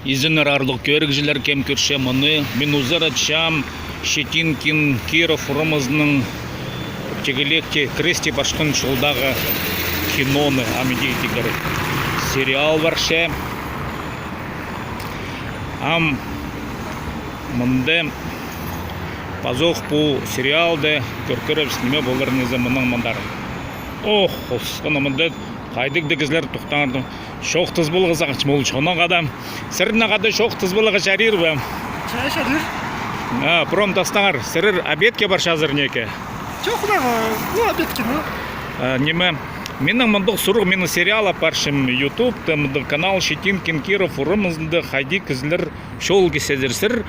Изинер арлық көрікжілер кем көрше мұны, Минузар Чам, Щетинкин, Киров, Ромызның тегелекте крести башқын жолдағы киноны, амедейтігер сериал барше. Ам мұнды пазоқ бұл сериалды көркіріп сніме болырны замының мұндар. Ох, осқаны мұнды қайдық дегізлер тұқтаңырдың. Шоқ тұз болығы зағыч молы шонақ адам. Сірін ағады шоқ тұз болығы шарир бі. Шарир? Пром тастаңар, сірір обедке бар шазыр неке? Жоқ құдағы, обедке, Неме, менің мұндық сұрық, менің сериал апаршым YouTube, мұндық канал Щетинкин, Киров, Ұрымызды қайди кізілер шол кеседер сір.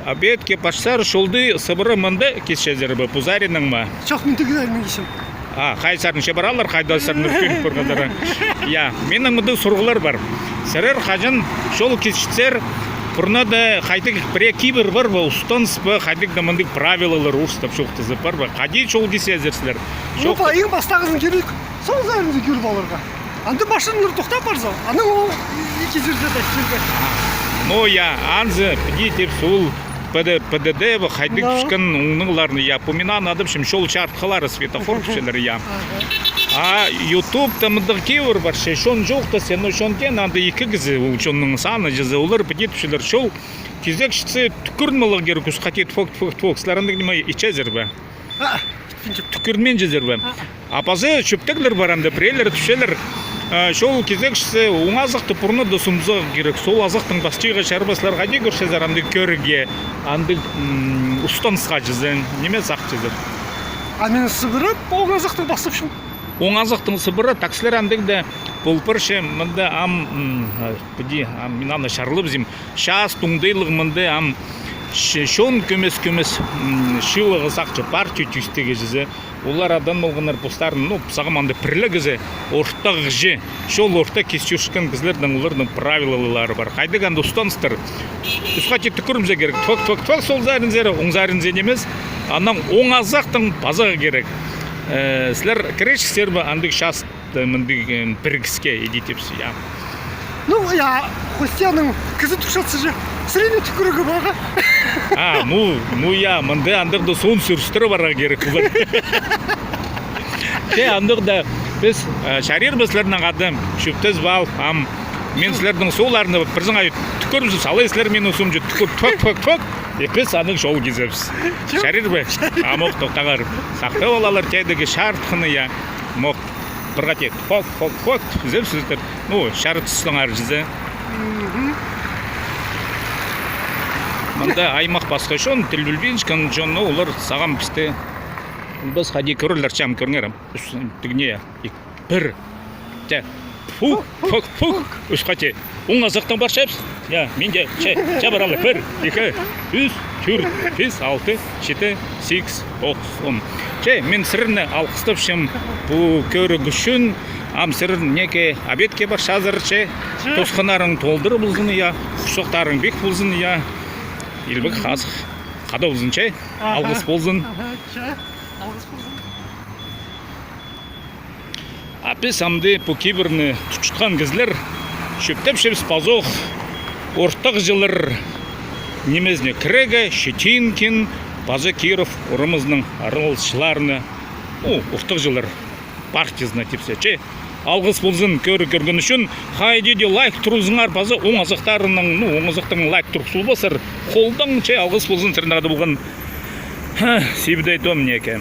Обедке пашсар шолды сыбыры мұнды кеседер бі, пузарінің ма? Жоқ, мен түгілерінің кесем. Қайсарын шебаралар, қайдалсарын үркен көргадары. Менің мұнды сұрғылар бар. Сірір қажын шол кесетсер, Пұрнады қайдық біре кейбір бар ба, ұстаныс ба, қайдық да мұндық правилалар ұрыстап шоқтызы бар ба, қайдей шол кесезерсілер? Опа, ең бастағызын керек, сол зайырымызы көріп алырға. Анды машинлар тоқтап барзау, аның ол екезерде да істерге. Анзы піде деп сол ПДД ба, қайдық түшкен ұңныңларыны, поминан адым шым шол чартқылары светофор күшелер, YouTube-та мұндық кейвір бар, шон жоқты сен, шон кен, анда екі кізі, шонның саны жызы, олар бідет үшілер, шол кезек шытсы түкірмілігі керек, үш қате түк, сілерінді кінемай ичезір бі. Түкірмен жезір бі. Апазы шөптігілер бар, анда бірейлер түшелер, шол кезек шытсы оң азықты пұрны дұсымзы керек, сол азықтың басчыға шәрбасылар қаде көршезер, анда көрге, анда ұстанысқа жызы, неме сақ жызыр. Мен сыбырып, оң азықтың басып шым. Оң азықтың сыбыры, таксілер әндігді бұлпыршы мұнды минаны шарылып зім, шас тұңдайлық мұнды шон көмес шылығы сақчы партия түйістегі жізі. Олар адан болғанар бұстарын, сағым анды пірлі кізі, ортақ жы, шол орта кесчушкен кізлердің олардың правилалары бар. Қайдық әнді ұстаныстыр. Үсқа текті көрімзе керек. Твак сол зарын зері, оң зарын зенеміз, анан оң азықтың базығы керек. Сілер керешістер бі андық шас мұндық біргіске едетепсі, Хостияның кізі тұқшатсы же, сірені түкірігі баға. Мұнды андықды сон сүрістірі барға керек бұлар. Андықда біз шарир бізлерінің адым, шөптіз бал, мен сілердің соларыны бірзің ай түкірімізі салай сілер мен ұсым жы түк, Екпес аның шоу кезепсіз. Шарир бі, моқ тоқтағар. Сақты олалар кәдігі шартқыны, моқ бірға тек, фок, зепсіздер. Шарыт тұстыңар жізі. Мұнда аймақ басқа шон, тіл білбеншкен жоны олар саған пісті. Біз қади көрілер чам көріңерім. Түгіне, бір, фук, үш қате. Оң азықтың бар шәпс? Менде баралы. 1, 2, 3, 4, 5, 6, 7, 8, 9, 10. Мен сіріні алқыстып шым бұл көрі күшін, сірін неке обедке бар шазыр, тосқынарын толдыры бұлзыны, құшықтарын бек бұлзын, елбік қазық қада бұлзын, алғыс болзын. Апес амды бұл кейбіріні тұқшытқан кізлер, шөптеп-шепс пазоқ, ортақ жылыр немезіне Кіреге, Щетинкин, Пазы Киров, Ұрымызның арылшыларыны, ортақ жылыр партизна тепсе. Алғыс болзын көрген үшін, қайдеде лайк тұрызыңар пазы оң азықтың лайк тұрқсыл басыр, қолдың алғыс болзын сірінағады болған. Сейбіді айтуым неке.